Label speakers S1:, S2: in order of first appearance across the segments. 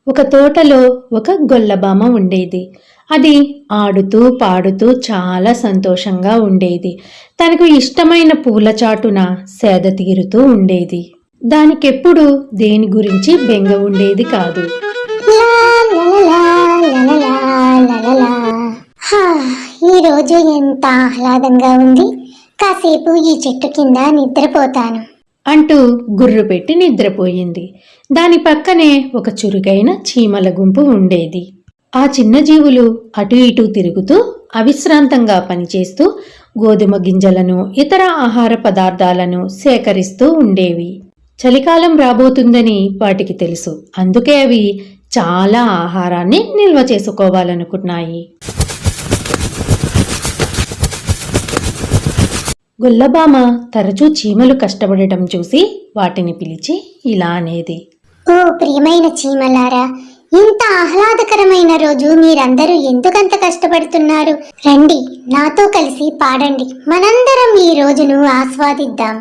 S1: ఒక తోటలో ఒక గొల్లబామ ఉండేది. అది ఆడుతూ పాడుతూ చాలా సంతోషంగా ఉండేది. తనకు ఇష్టమైన పూల చాటున సేద తీరుతూ ఉండేది. దానికెప్పుడు దేని గురించి బెంగ ఉండేది కాదు.
S2: ఈరోజు ఎంత ఆహ్లాదంగా ఉంది. కాసేపు ఈ చెట్టు కింద నిద్రపోతాను
S1: అంటూ గుర్రు పెట్టి నిద్రపోయింది. దాని పక్కనే ఒక చురుకైన చీమల గుంపు ఉండేది. ఆ చిన్న జీవులు అటు ఇటు తిరుగుతూ అవిశ్రాంతంగా పనిచేస్తూ గోధుమ గింజలను ఇతర ఆహార పదార్థాలను సేకరిస్తూ ఉండేవి. చలికాలం రాబోతుందని వాటికి తెలుసు. అందుకే అవి చాలా ఆహారాన్ని నిల్వ చేసుకోవాలనుకున్నాయి. గొల్లబామ తరచూ చీమలు కష్టపడటం చూసి వాటిని పిలిచి ఇలా అనేది,
S2: ఓ ప్రియమైన చీమలారా, ఇంత ఆహ్లాదకరమైన రోజు మీరందరూ ఎందుకంత కష్టపడుతున్నారు? రండి, నాతో కలిసి పాడండి. మనందరం ఈ రోజును ఆస్వాదిద్దాం.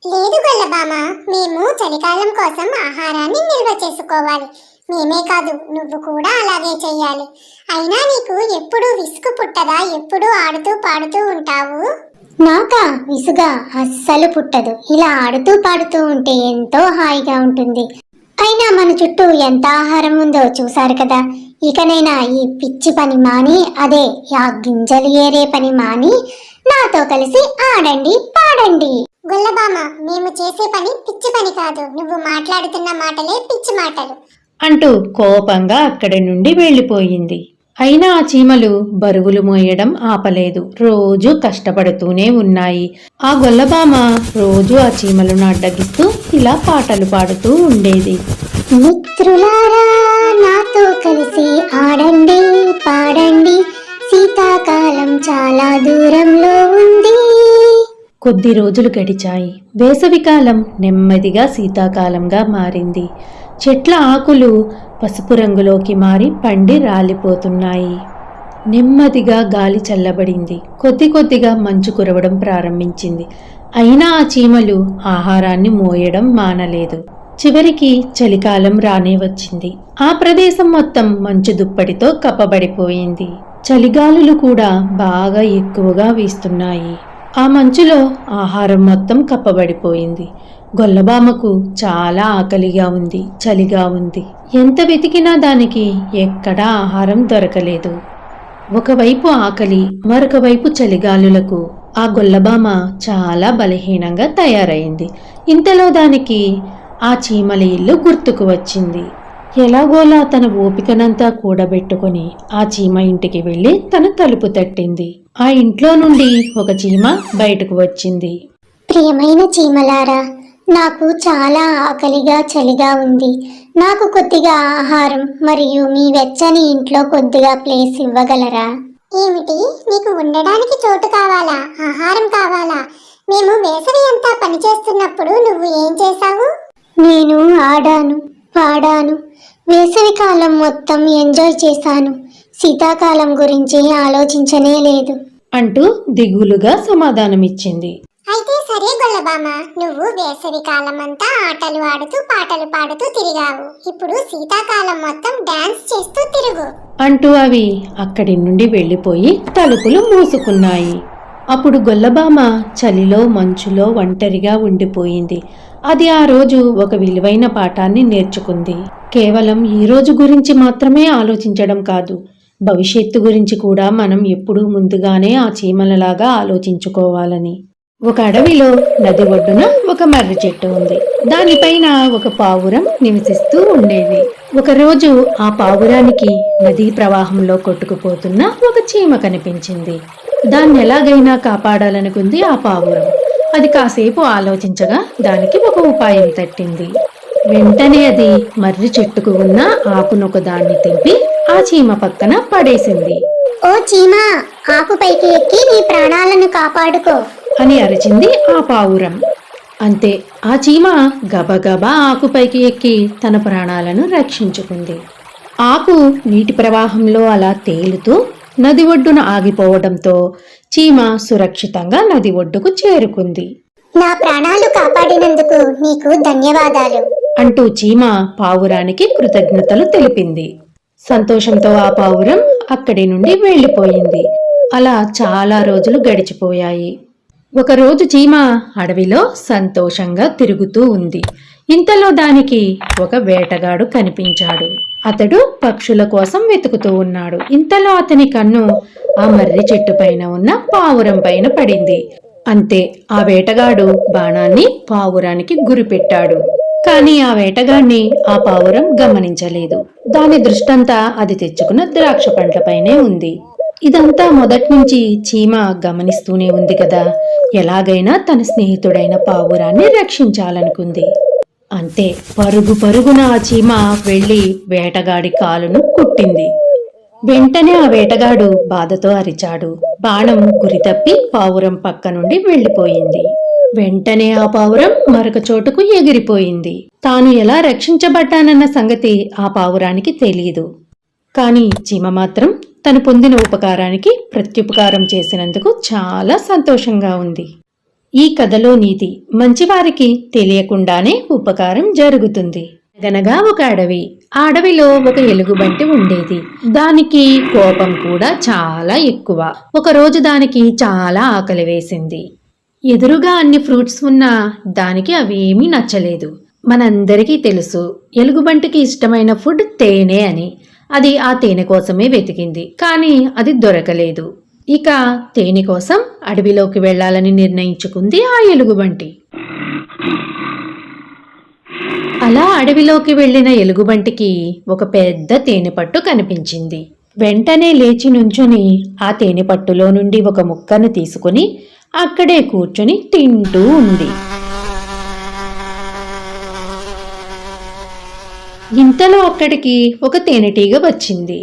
S2: లేదు గొల్లబామ, మేము చలికాలం కోసం ఆహారాన్ని నిల్వ చేసుకోవాలి. మేమే కాదు, నువ్వు కూడా అలాగే చెయ్యాలి. అయినా నీకు ఎప్పుడూ విసుగు పుట్టదా? ఎప్పుడూ ఆడుతూ పాడుతూ ఉంటావు. నాకా విసుగా? అస్సలు పుట్టదు. ఇలా ఆడుతూ పాడుతూ ఉంటే ఎంతో హాయిగా ఉంటుంది. అయినా మన చుట్టూ ఎంత ఆహారం ఉందో చూసారు కదా. ఇకనైనా ఈ పిచ్చి పని మాని, అదే ఆ గింజలు ఏరే పని మాని నాతో కలిసి ఆడండి, పాడండి. గొల్లబామ, మేము చేసే పని పిచ్చి పని కాదు. నువ్వు మాట్లాడుతున్న మాటలే పిచ్చి మాటలు
S1: అంటూ కోపంగా అక్కడి నుండి వెళ్ళిపోయింది. అయినా ఆ చీమలు బరువులు మోయడం ఆపలేదు. రోజూ కష్టపడుతూనే ఉన్నాయి. ఆ గొల్లబామ రోజు ఆ చీమలను అడ్డగిస్తూ ఇలా పాటలు పాడుతూ ఉండేది.
S2: మిత్రులారా, నాతో కలిసి ఆడండి, పాడండి. శీతాకాలం చాలా దూరంలో ఉంది.
S1: కొద్ది రోజులు గడిచాయి. వేసవికాలం నెమ్మదిగా శీతాకాలంగా మారింది. చెట్ల ఆకులు పసుపు రంగులోకి మారి పండి రాలిపోతున్నాయి. నెమ్మదిగా గాలి చల్లబడింది. కొద్ది కొద్దిగా మంచు కురవడం ప్రారంభించింది. అయినా ఆ చీమలు ఆహారాన్ని మోయడం మానలేదు. చివరికి చలికాలం రానే వచ్చింది. ఆ ప్రదేశం మొత్తం మంచు దుప్పటితో కప్పబడిపోయింది. చలిగాలులు కూడా బాగా ఎక్కువగా వీస్తున్నాయి. ఆ మంచులో ఆహారం మొత్తం కప్పబడిపోయింది. గొల్లబామకు చాలా ఆకలిగా ఉంది, చలిగా ఉంది. ఎంత వెతికినా దానికి ఎక్కడా ఆహారం దొరకలేదు. ఒకవైపు ఆకలి, మరొక వైపు చలిగాలులకు ఆ గొల్లబామ చాలా బలహీనంగా తయారైంది. ఇంతలో దానికి ఆ చీమల ఇల్లు గుర్తుకు వచ్చింది. ఎలాగోలా తన ఓపికనంతా కూడబెట్టుకుని ఆ చీమ ఇంటికి వెళ్ళి తన తలుపు తట్టింది. ఆ ఇంట్లో నుండి ఒక చీమ బయటకు వచ్చింది.
S2: ప్రియమైన చీమలారా, నాకు చాలా ఆకలిగా చలిగా ఉంది. నాకు కొద్దిగా ఆహారం మరియు మీ వెచ్చని ఇంట్లో కొద్దిగా ప్లేస్ ఇవ్వగలరా? ఏమిటి, నీకు ఉండడానికి చోటు కావాలా? ఆహారం కావాలా? మేము వేసవి అంతా పనిచేస్తున్నప్పుడు నువ్వు ఏం చేశావు? నేను ఆడాను, పాడాను. వేసవి కాలం మొత్తం ఎంజాయ్ చేశాను. శీతాకాలం గురించి ఆలోచించనే లేదు
S1: అంటూ దిగులుగా సమాధానమిచ్చింది.
S2: అయితే సరే గొల్లబామ, నువ్వు వేసవి కాలం అంతా ఆటలు ఆడుతూ పాటలు పాడుతూ తిరిగావు. ఇప్పుడు శీతాకాలం మొత్తం డాన్స్ చేస్తూ తిరుగు
S1: అంటూ అవి అక్కడి నుండి వెళ్ళిపోయి తలుపులు మూసుకున్నాయి. అప్పుడు గొల్లబామ చలిలో మంచులో ఒంటరిగా ఉండిపోయింది. అది ఆ రోజు ఒక విలువైన పాఠాన్ని నేర్చుకుంది. కేవలం ఈ రోజు గురించి మాత్రమే ఆలోచించడం కాదు, భవిష్యత్తు గురించి కూడా మనం ఎప్పుడూ ముందుగానే ఆ చీమలలాగా ఆలోచించుకోవాలని. ఒక అడవిలో నది ఒడ్డున ఒక మర్రి చెట్టు ఉంది. దానిపైన ఒక పావురం నివసిస్తూ ఉండేది. ఒకరోజు ఆ పావురానికి నదీ ప్రవాహంలో కొట్టుకుపోతున్న ఒక చీమ కనిపించింది. దాన్ని ఎలాగైనా కాపాడాలనుకుంది ఆ పావురం. అది కాసేపు ఆలోచించగా దానికి ఒక ఉపాయం తట్టింది. వెంటనే అది మర్రి చెట్టుకు ఉన్న ఆకునొక దాన్ని తెంపి ఆ చీమ పక్కన పడేసింది.
S2: ఓ చీమా, ఆకుపైకి ఎక్కి నీ ప్రాణాలను కాపాడుకో
S1: అని అరిచింది ఆ పావురం. అంతే, ఆ చీమ గబగబా ఆకుపైకి ఎక్కి తన ప్రాణాలను రక్షించుకుంది. ఆకు నీటి ప్రవాహంలో అలా తేలుతూ నది ఒడ్డున ఆగిపోవడంతో చీమ సురక్షితంగా నది ఒడ్డుకు చేరుకుంది.
S2: నా ప్రాణాలు కాపాడినందుకు నీకు ధన్యవాదాలు.
S1: అంటూ చీమ పావురానికి కృతజ్ఞతలు తెలిపింది. సంతోషంతో ఆ పావురం అక్కడి నుండి వెళ్ళిపోయింది. అలా చాలా రోజులు గడిచిపోయాయి. ఒకరోజు చీమ అడవిలో సంతోషంగా తిరుగుతూ ఉంది. ఇంతలో దానికి ఒక వేటగాడు కనిపించాడు. అతడు పక్షుల కోసం వెతుకుతూ ఉన్నాడు. ఇంతలో అతని కన్ను ఆ మర్రి చెట్టు పైన ఉన్న పావురం పైన పడింది. అంతే, ఆ వేటగాడు బాణాన్ని పావురానికి గురిపెట్టాడు. కానీ ఆ వేటగాడిని ఆ పావురం గమనించలేదు. దాని దృష్టంతా అది తెచ్చుకున్న ద్రాక్ష పండ్లపైనే ఉంది. ఇదంతా మొదటి నుంచి చీమ గమనిస్తూనే ఉంది కదా. ఎలాగైనా తన స్నేహితుడైన పావురాన్ని రక్షించాలనుకుంది. అంతే, పరుగు పరుగున ఆ చీమ వెళ్లి వేటగాడి కాలును కుట్టింది. వెంటనే ఆ వేటగాడు బాధతో అరిచాడు. బాణం గురి తప్పి పావురం పక్క నుండి వెళ్లిపోయింది. వెంటనే ఆ పావురం మరొక చోటుకు ఎగిరిపోయింది. తాను ఎలా రక్షించబడ్డానన్న సంగతి ఆ పావురానికి తెలియదు. కాని చీమ మాత్రం తను పొందిన ఉపకారానికి ప్రత్యుపకారం చేసినందుకు చాలా సంతోషంగా ఉంది. ఈ కథలో నీతి, మంచివారికి తెలియకుండానే ఉపకారం జరుగుతుంది. గనగా ఒక అడవి. ఆ అడవిలో ఒక ఎలుగుబంటి ఉండేది. దానికి కోపం కూడా చాలా ఎక్కువ. ఒకరోజు దానికి చాలా ఆకలి వేసింది. ఎదురుగా అన్ని ఫ్రూట్స్ ఉన్నా దానికి అవేమీ నచ్చలేదు. మనందరికీ తెలుసు, ఎలుగుబంటికి ఇష్టమైన ఫుడ్ తేనె అని. అది ఆ తేనె కోసమే వెతికింది, కానీ అది దొరకలేదు. ఇక తేనె కోసం అడవిలోకి వెళ్లాలని నిర్ణయించుకుంది ఆ ఎలుగుబంటి. అలా అడవిలోకి వెళ్లిన ఎలుగుబంటికి ఒక పెద్ద తేనె పట్టు కనిపించింది. వెంటనే లేచి నుంచుని ఆ తేనె పట్టులో నుండి ఒక ముక్కను తీసుకుని అక్కడే కూర్చుని తింటూ ఉంది. ఇంతలో అక్కడికి ఒక తేనెటీగ వచ్చింది.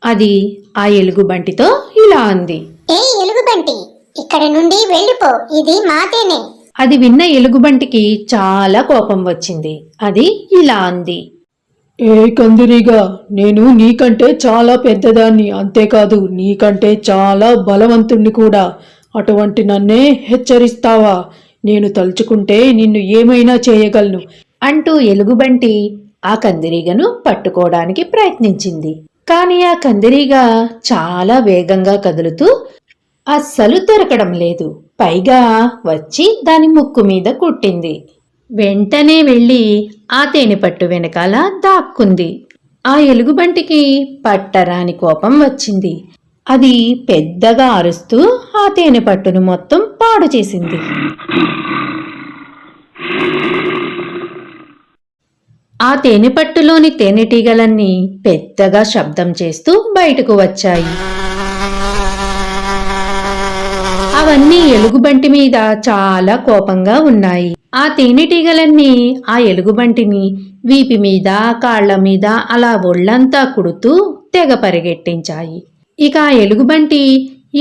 S1: అది ఆ ఎలుగుబంటితో ఇలా అంది,
S2: ఏ ఎలుగుబంటి, ఇక్కడ నుండి వెళ్ళిపో, ఇది మా తేనె.
S1: అది విన్న ఎలుగుబంటికి చాలా కోపం వచ్చింది. అది ఇలా అంది,
S3: ఏ కందిరీగా, నేను నీకంటే చాలా పెద్దదాన్ని, అంతేకాదు నీకంటే చాలా బలవంతుణ్ణి కూడా. అటువంటి నన్నే హెచ్చరిస్తావా? నేను తలుచుకుంటే నిన్ను ఏమైనా చేయగలను
S1: అంటూ ఎలుగుబంటి ఆ కందిరీగను పట్టుకోవడానికి ప్రయత్నించింది. కానీ ఆ కందిరీగ చాలా వేగంగా కదులుతూ అస్సలు దొరకడం లేదు. పైగా వచ్చి దాని ముక్కు మీద కుట్టింది. వెంటనే వెళ్లి ఆ తేనె పట్టు వెనకాల దాక్కుంది. ఆ ఎలుగుబంటికి పట్టరాని కోపం వచ్చింది. అది పెద్దగా అరుస్తూ ఆ తేనె పట్టును మొత్తం పాడు చేసింది. ఆ తేనెపట్టులోని తేనెటీగలన్నీ పెద్దగా శబ్దం చేస్తూ బయటకు వచ్చాయి. అవన్నీ ఎలుగుబంటి మీద చాలా కోపంగా ఉన్నాయి. ఆ తేనెటీగలన్నీ ఆ ఎలుగుబంటిని వీపి మీద, కాళ్ల మీద అలా ఒళ్లంతా కుడుతూ తెగ పరిగెట్టించాయి. ఇక ఆ ఎలుగుబంటి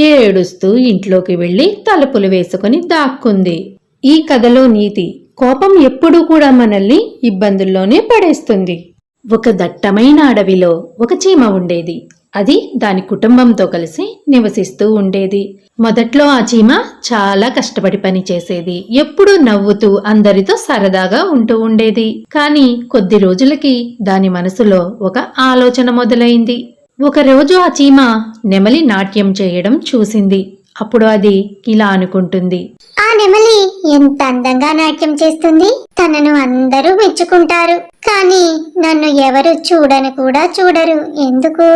S1: ఏడుస్తూ ఇంట్లోకి వెళ్లి తలుపులు వేసుకుని దాక్కుంది. ఈ కథలో నీతి, కోపం ఎప్పుడూ కూడా మనల్ని ఇబ్బందుల్లోనే పడేస్తుంది. ఒక దట్టమైన అడవిలో ఒక చీమ ఉండేది. అది దాని కుటుంబంతో కలిసి నివసిస్తూ ఉండేది. మొదట్లో ఆ చీమ చాలా కష్టపడి పని చేసేది. ఎప్పుడూ నవ్వుతూ అందరితో సరదాగా ఉంటూ ఉండేది. కానీ కొద్ది రోజులకి దాని మనసులో ఒక ఆలోచన మొదలైంది. ఒకరోజు ఆ చీమ నెమలి నాట్యం చేయడం చూసింది. అప్పుడు అది ఇలా అనుకుంటుంది,
S2: ఆ నెమలి ఎంత అందంగా నాట్యం చేస్తుంది. తనను అందరూ మెచ్చుకుంటారు, కానీ నన్ను ఎవరు చూడను కూడా చూడరు. ఎందుకు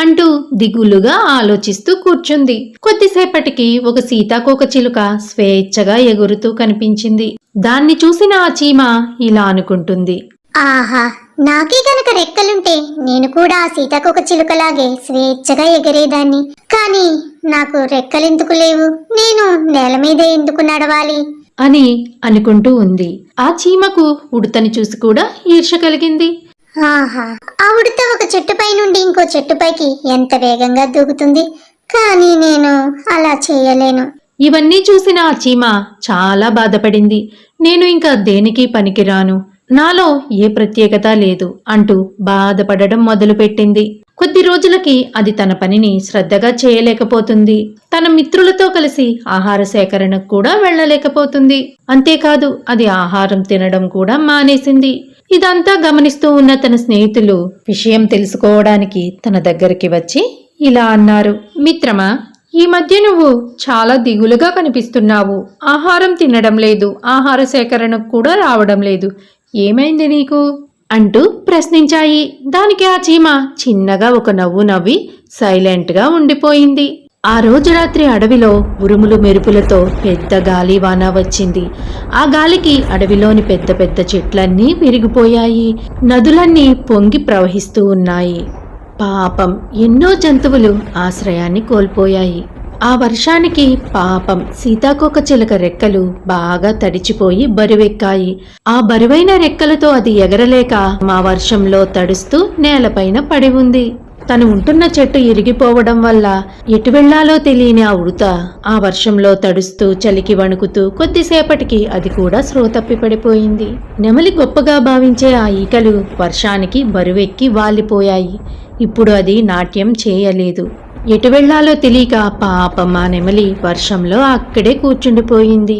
S1: అంటూ దిగులుగా ఆలోచిస్తూ కూర్చుంది. కొద్దిసేపటికి ఒక సీతాకోకచిలుక స్వేచ్ఛగా ఎగురుతూ కనిపించింది. దాన్ని చూసిన ఆ చీమ ఇలా అనుకుంటుంది,
S2: ఆహా, నాకే గనక రెక్కలుంటే నేను కూడా ఆ సీతాకోకచిలుకలాగే స్వేచ్ఛగా ఎగిరేదాన్ని. కానీ నాకు రెక్కలెందుకు లేవు? నేను నేల మీద ఎందుకు నడవాలి
S1: అని అనుకుంటూ ఉంది. ఆ చీమకు ఉడతని చూసి కూడా ఈర్ష్య కలిగింది.
S2: ఆహా, ఆ ఉడత ఒక చెట్టుపై నుండి ఇంకో చెట్టుపైకి ఎంత వేగంగా దూకుతుంది. కానీ నేను అలా చేయలేను.
S1: ఇవన్నీ చూసిన ఆ చీమ చాలా బాధపడింది. నేను ఇంకా దేనికి పనికిరాను, నాలో ఏ ప్రత్యేకత లేదు అంటూ బాధపడడం మొదలుపెట్టింది. కొద్ది రోజులకి అది తన పనిని శ్రద్ధగా చేయలేకపోతుంది. తన మిత్రులతో కలిసి ఆహార సేకరణకు కూడా వెళ్ళలేకపోతుంది. అంతేకాదు అది ఆహారం తినడం కూడా మానేసింది. ఇదంతా గమనిస్తూ ఉన్న తన స్నేహితులు విషయం తెలుసుకోవడానికి తన దగ్గరికి వచ్చి ఇలా అన్నారు. మిత్రమా, ఈ మధ్య నువ్వు చాలా దిగులుగా కనిపిస్తున్నావు. ఆహారం తినడం లేదు, ఆహార సేకరణకు కూడా రావడం లేదు. ఏమైంది నీకు అంటూ ప్రశ్నించాయి. దానికి ఆ చీమ చిన్నగా ఒక నవ్వు నవ్వి సైలెంట్గా ఉండిపోయింది. ఆ రోజు రాత్రి అడవిలో ఉరుములు మెరుపులతో పెద్ద గాలివాన వచ్చింది. ఆ గాలికి అడవిలోని పెద్ద పెద్ద చెట్లన్నీ విరిగిపోయాయి. నదులన్నీ పొంగి ప్రవహిస్తూ ఉన్నాయి. పాపం ఎన్నో జంతువులు ఆశ్రయాన్ని కోల్పోయాయి. ఆ వర్షానికి పాపం సీతాకోకచిలుక రెక్కలు బాగా తడిచిపోయి బరువెక్కాయి. ఆ బరువైన రెక్కలతో అది ఎగరలేక మా వర్షంలో తడుస్తూ నేలపైన పడి ఉంది. తను ఉంటున్న చెట్టు ఇరిగిపోవడం వల్ల ఎటు వెళ్లాలో తెలియని ఆ ఉడత ఆ వర్షంలో తడుస్తూ చలికి వణుకుతూ కొద్దిసేపటికి అది కూడా స్పృహ తప్పి పడిపోయింది. నెమలి గొప్పగా భావించే ఆ ఈకలు వర్షానికి బరువెక్కి వాలిపోయాయి. ఇప్పుడు అది నాట్యం చేయలేదు. ఎటు వెళ్లాలో తెలియక పాపం ఆ నెమలి వర్షంలో అక్కడే కూర్చుండిపోయింది.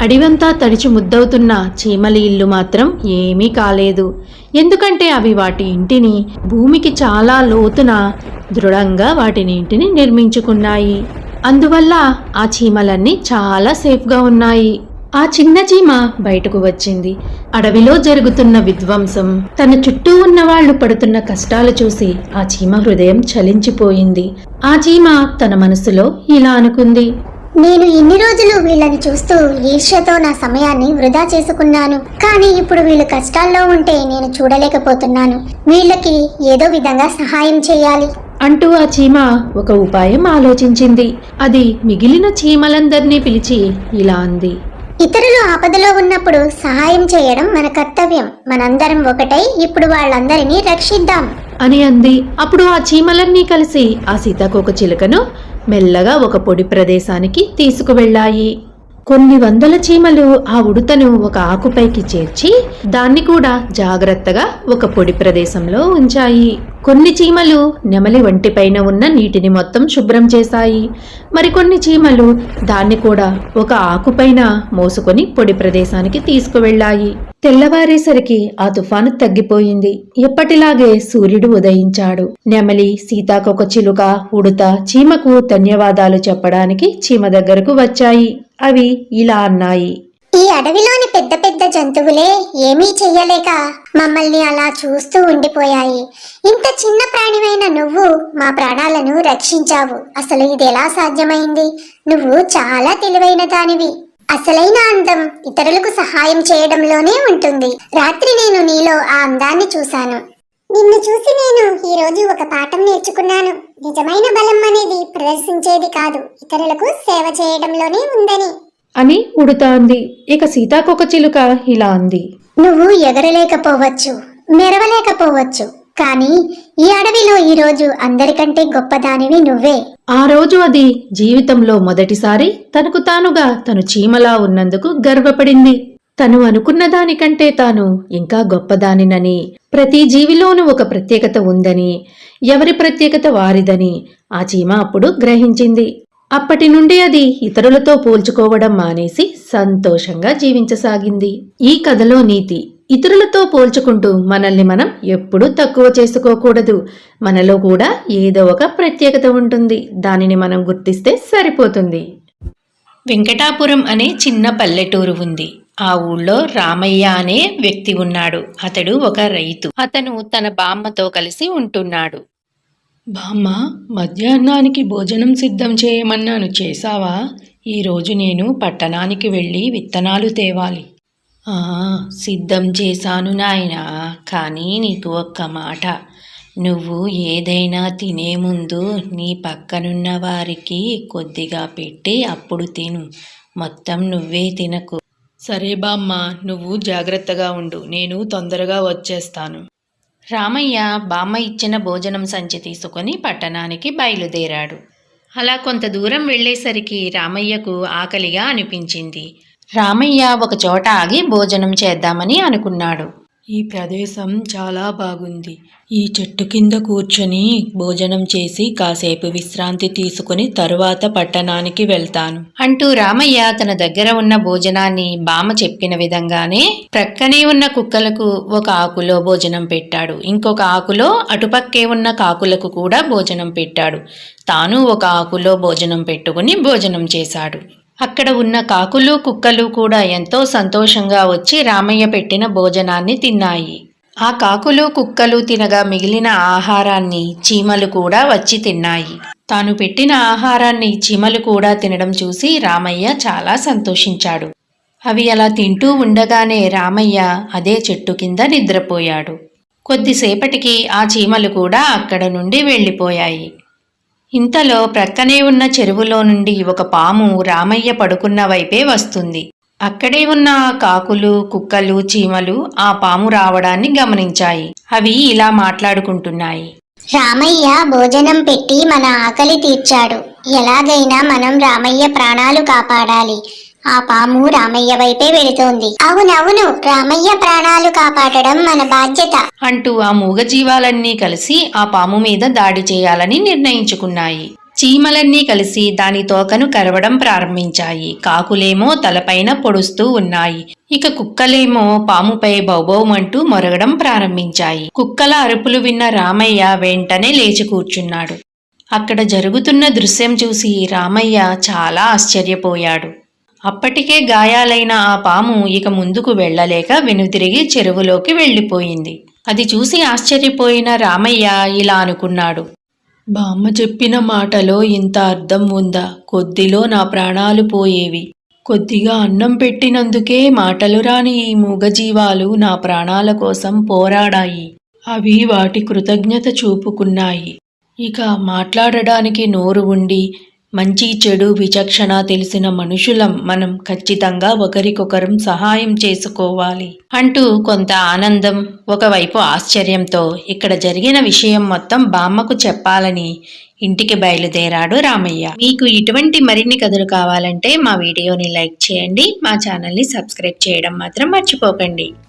S1: అడివంతా తడిచి ముద్దవుతున్న చీమలి ఇల్లు మాత్రం ఏమీ కాలేదు. ఎందుకంటే అవి వాటి ఇంటిని భూమికి చాలా లోతున దృఢంగా వాటిని ఇంటిని నిర్మించుకున్నాయి. అందువల్ల ఆ చీమలన్నీ చాలా సేఫ్గా ఉన్నాయి. ఆ చిన్న చీమ బయటకు వచ్చింది. అడవిలో జరుగుతున్న విధ్వంసం, తన చుట్టూ ఉన్న వాళ్ళు పడుతున్న కష్టాలు చూసి ఆ చీమ హృదయం చలించిపోయింది. ఆ చీమ తన మనసులో ఇలా అనుకుంది.
S2: నేను ఇన్ని రోజులు వీళ్ళని చూస్తూ ఈర్ష్యతో నా సమయాన్ని వృధా చేసుకున్నాను. కానీ ఇప్పుడు వీళ్ళు కష్టాల్లో ఉంటే నేను చూడలేకపోతున్నాను. వీళ్ళకి ఏదో విధంగా సహాయం చేయాలి
S1: అంటూ ఆ చీమ ఒక ఉపాయం ఆలోచించింది. అది మిగిలిన చీమలందరినీ పిలిచి ఇలా అంది.
S2: ఇతరులు ఆపదలో ఉన్నప్పుడు సహాయం చేయడం మన కర్తవ్యం. మనందరం ఒకటై ఇప్పుడు వాళ్ళందరినీ రక్షిద్దాం
S1: అని అంది. అప్పుడు ఆ చీమలన్నీ కలిసి ఆ సీతాకోకచిలుకను మెల్లగా ఒక పొడి ప్రదేశానికి తీసుకువెళ్ళాయి. కొన్ని వందల చీమలు ఆ ఉడుతను ఒక ఆకుపైకి చేర్చి దాన్ని కూడా జాగ్రత్తగా ఒక పొడి ప్రదేశంలో ఉంచాయి. కొన్ని చీమలు నెమలి వంటిపైన ఉన్న నీటిని మొత్తం శుభ్రం చేశాయి. మరికొన్ని చీమలు దాన్ని కూడా ఒక ఆకుపైన మోసుకొని పొడి ప్రదేశానికి తీసుకువెళ్ళాయి. తెల్లవారేసరికి ఆ తుఫాను తగ్గిపోయింది. ఎప్పటిలాగే సూర్యుడు ఉదయించాడు. నెమలి, సీతాకోకచిలుక, ఉడుత చీమకు ధన్యవాదాలు చెప్పడానికి చీమ దగ్గరకు వచ్చాయి. అవి ఇలా అన్నాయి.
S2: ఈ అడవిలోని పెద్ద పెద్ద జంతువులే ఏమీ చెయ్యలేక మమ్మల్ని అలా చూస్తూ ఉండిపోయాయి. ఇంత చిన్న ప్రాణివైన నువ్వు మా ప్రాణాలను రక్షించావు. అసలు ఇది ఎలా సాధ్యమైంది? నువ్వు చాలా తెలివైన దానివి. అసలైన అందం ఇతరులకు సహాయం చేయడంలోనే ఉంటుంది. రాత్రి నేను నీలో ఆ అందాన్ని చూశాను. నిన్ను చూసి నేను ఈ రోజు ఒక పాఠం నేర్చుకున్నాను. నిజమైన బలం అనేది ప్రదర్శించేది కాదు, ఇతరులకు సేవ చేయడంలోనే ఉందని
S1: అని ఉడుత అంది. ఇక సీతాకోకచిలుక ఇలా అంది.
S2: నువ్వు ఎగరలేకపోవచ్చు, మెరవలేకపోవచ్చు, కానీ ఈ అడవిలో ఈ రోజు అందరికంటే గొప్పదానివి నువ్వే.
S1: ఆ రోజు అది జీవితంలో మొదటిసారి తనకు తానుగా తను చీమలా ఉన్నందుకు గర్వపడింది. తను అనుకున్న దానికంటే తాను ఇంకా గొప్పదానినని, ప్రతి జీవిలోనూ ఒక ప్రత్యేకత ఉందని, ఎవరి ప్రత్యేకత వారిదని ఆ చీమ అప్పుడు గ్రహించింది. అప్పటి నుండి అది ఇతరులతో పోల్చుకోవడం మానేసి సంతోషంగా జీవించసాగింది. ఈ కథలో నీతి: ఇతరులతో పోల్చుకుంటూ మనల్ని మనం ఎప్పుడూ తక్కువ చేసుకోకూడదు. మనలో కూడా ఏదో ఒక ప్రత్యేకత ఉంటుంది. దానిని మనం గుర్తిస్తే సరిపోతుంది. వెంకటాపురం అనే చిన్న పల్లెటూరు ఉంది. ఆ ఊళ్ళో రామయ్య అనే వ్యక్తి ఉన్నాడు. అతడు ఒక రైతు. అతను తన బామ్మతో కలిసి ఉంటున్నాడు.
S3: బామ్మ, మధ్యాహ్నానికి భోజనం సిద్ధం చేయమన్నాను, చేశావా? ఈరోజు నేను పట్టణానికి వెళ్ళి విత్తనాలు తేవాలి.
S1: సిద్ధం చేశాను నాయనా. కానీ నీకు ఒక్క మాట. నువ్వు ఏదైనా తినే ముందు నీ పక్కనున్న వారికి కొద్దిగా పెట్టి అప్పుడు తిను. మొత్తం నువ్వే తినకు.
S3: సరే బామ్మ, నువ్వు జాగ్రత్తగా ఉండు. నేను తొందరగా వచ్చేస్తాను.
S1: రామయ్య బామ్మ ఇచ్చిన భోజనం సంచి తీసుకొని పట్టణానికి బయలుదేరాడు. అలా కొంత దూరం వెళ్ళేసరికి రామయ్యకు ఆకలిగా అనిపించింది. రామయ్య ఒక చోట ఆగి భోజనం చేద్దామని అనుకున్నాడు.
S3: ఈ ప్రదేశం చాలా బాగుంది. ఈ చెట్టు కింద కూర్చొని భోజనం చేసి కాసేపు విశ్రాంతి తీసుకుని తరువాత పట్టణానికి వెళ్తాను
S1: అంటూ రామయ్య తన దగ్గర ఉన్న భోజనాన్ని బామ్మ చెప్పిన విధంగానే ప్రక్కనే ఉన్న కుక్కలకు ఒక ఆకులో భోజనం పెట్టాడు. ఇంకొక ఆకులో అటుపక్కే ఉన్న కాకులకు కూడా భోజనం పెట్టాడు. తాను ఒక ఆకులో భోజనం పెట్టుకుని భోజనం చేశాడు. అక్కడ ఉన్న కాకులు కుక్కలు కూడా ఎంతో సంతోషంగా వచ్చి రామయ్య పెట్టిన భోజనాన్ని తిన్నాయి. ఆ కాకులు కుక్కలు తినగా మిగిలిన ఆహారాన్ని చీమలు కూడా వచ్చి తిన్నాయి. తాను పెట్టిన ఆహారాన్ని చీమలు కూడా తినడం చూసి రామయ్య చాలా సంతోషించాడు. అవి అలా తింటూ ఉండగానే రామయ్య అదే చెట్టు కింద నిద్రపోయాడు. కొద్దిసేపటికి ఆ చీమలు కూడా అక్కడ నుండి వెళ్ళిపోయాయి. ఇంతలో ప్రక్కనే ఉన్న చెరువులో నుండి ఒక పాము రామయ్య పడుకున్న వైపే వస్తుంది. అక్కడే ఉన్న ఆ కాకులు కుక్కలు చీమలు ఆ పాము రావడాన్ని గమనించాయి. అవి ఇలా మాట్లాడుకుంటున్నాయి.
S2: రామయ్య భోజనం పెట్టి మన ఆకలి తీర్చాడు. ఎలాగైనా మనం రామయ్య ప్రాణాలు కాపాడాలి. ఆ పాము రామయ్య వైపే వెళుతోంది. అవునవును, రామయ్య ప్రాణాలు కాపాడడం మన బాధ్యత
S1: అంటూ ఆ మూగజీవాలన్నీ కలిసి ఆ పాము మీద దాడి చేయాలని నిర్ణయించుకున్నాయి. చీమలన్నీ కలిసి దాని తోకను కరవడం ప్రారంభించాయి. కాకులేమో తలపైన పొడుస్తూ ఉన్నాయి. ఇక కుక్కలేమో పాముపై బౌబౌమంటూ మొరగడం ప్రారంభించాయి. కుక్కల అరుపులు విన్న రామయ్య వెంటనే లేచి కూర్చున్నాడు. అక్కడ జరుగుతున్న దృశ్యం చూసి రామయ్య చాలా ఆశ్చర్యపోయాడు. అప్పటికే గాయాలైన ఆ పాము ఇక ముందుకు వెళ్ళలేక వెనుదిరిగి చెరువులోకి వెళ్ళిపోయింది. అది చూసి ఆశ్చర్యపోయిన రామయ్య ఇలా అనుకున్నాడు.
S3: బామ్మ చెప్పిన మాటలో ఇంత అర్థం ఉందా? కొద్దిలో నా ప్రాణాలు పోయేవి. కొద్దిగా అన్నం పెట్టినందుకే మాటలు రాని ఈ మూగజీవాలు నా ప్రాణాల కోసం పోరాడాయి. అవి వాటి కృతజ్ఞత చూపుకున్నాయి. ఇక మాట్లాడడానికి నోరు ఉండి మంచి చెడు విచక్షణ తెలిసిన మనుషులం మనం. ఖచ్చితంగా ఒకరికొకరం సహాయం చేసుకోవాలి
S1: అంటూ కొంత ఆనందం ఒకవైపు ఆశ్చర్యంతో ఇక్కడ జరిగిన విషయం మొత్తం బామ్మకు చెప్పాలని ఇంటికి బయలుదేరాడు రామయ్య. మీకు ఇటువంటి మరిన్ని కథలు కావాలంటే మా వీడియోని లైక్ చేయండి, మా ఛానల్ని సబ్స్క్రైబ్ చేయడం మాత్రం మర్చిపోకండి.